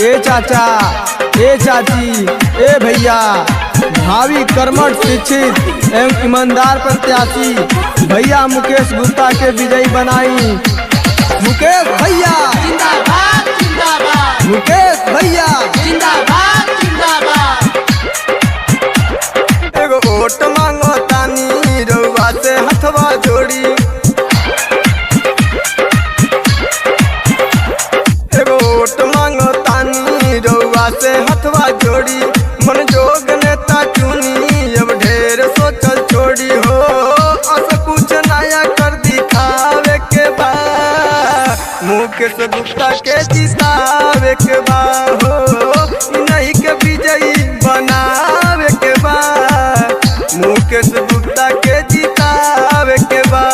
ए चाचा, ए चाची, ए भैया, भावी कर्मठ शिक्षित एवं ईमानदार प्रत्याशी भैया मुकेश गुप्ता के विजयी बनाई। मुकेश भैया जिंदाबाद जिंदाबाद, मुकेश भैया जिंदाबाद जिंदाबाद। एगो वोट मांगो तानी रउआ से हथवा जोड़ी, एगो वोट मांगो तानी रउआ से हथवा जोड़ी। मन जोग नेता चुनी अब ढेर सोचल छोड़ी हो, अस कुछ नया कर दिखावे के बा, मुकेश गुप्ता के जितावे के बा हो, नहीं के विजयी बनावे के बा, मुकेश गुप्ता के जितावे के बा।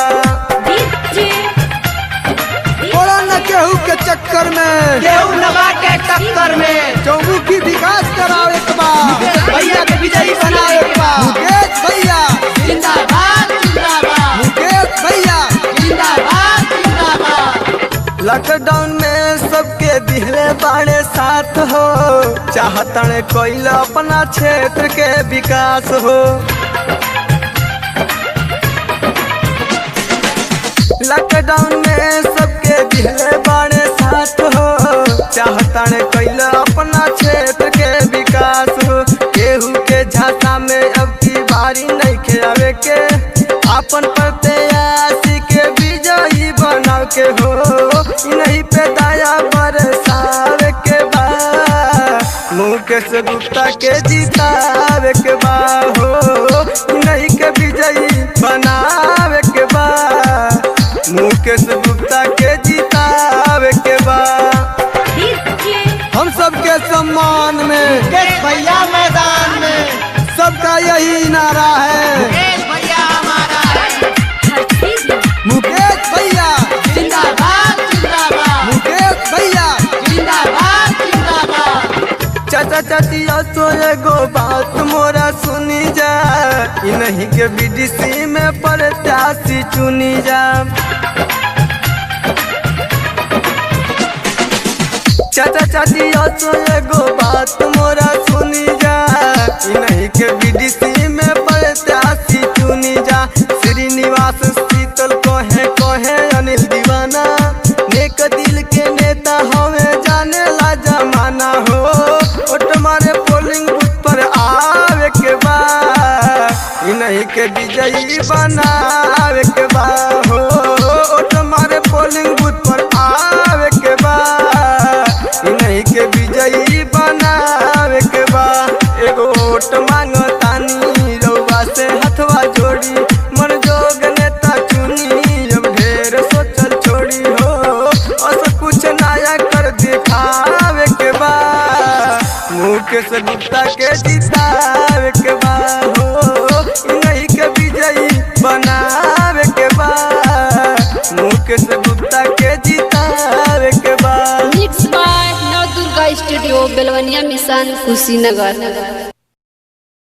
बोला न केहू के चक्कर में, केहू नवा के टक्कर में चौमुखी विकास करावे के बा, भैया के विजयी बनावे के बा। मुकेश भैया जिंदाबाद जिंदाबाद, मुकेश भैया। जिंदाबाद जिंदाबाद। लॉकडाउन में सबके दिहले बाड़े साथ हो, चाहतन कोइल अपना क्षेत्र के विकास हो। लॉकडाउन में सबके दिहले बाड़े साथ हो, चाहतन कोइल अपना क्षेत्र के विकास हो। केहू के झांसा में अब की बारी नहीं खेवे के, अपन प्रत्याशी के विजयी बनाव के हो, नहीं पे दया बरसावे के बा, मुकेश गुप्ता के जितावे के बा हो, नहीं के विजयी बनावे के बा, मुकेश गुप्ता के जितावे के बा। हम सबके सम्मान में मुकेश भैया मैदान में, सबका यही नारा है, मुकेश भैया हमारा है। मुकेश भैया जिंदाबाद जिंदाबाद, मुकेश भैया। जिंदाबाद जिंदाबाद। चाचा चाची तो एगो बात मोरा सुनी जा, इ नहीं के बीडीसी में प्रत्याशी चुनी जा। चाचा चाची तो एगो बात मोरा सुनी जा, इ नहीं के बीडीसी में प्रत्याशी चुनी जा। श्रीनिवास शीतल कहे अनिल दीवाना, नेक दिल के नेता हमें जाने ला जमाना हो, वोट मारे पोलिंग बूथ पर आवे के बा, इ नहीं के विजयी बनावे के बा हो, वोट मारे पोलिंग बूथ पर आवे के बा, इ नहीं के विजयी बनावे के बा। एगो वोट मांगो तानी रउआ से हथवा जोड़ी, मन जोग नेता चुनी अब ढेर सोचल छोड़ी हो, अस कुछ नया कर दिखावे के बा, मुकेश गुप्ता के जितावे के बा हो, नहीं के विजयी बनावे के बा, मुकेश गुप्ता के जितावे के बा। मिक्स बाय नव दुर्गा स्टूडियो बेलवनिया मिशन कुशीनगर।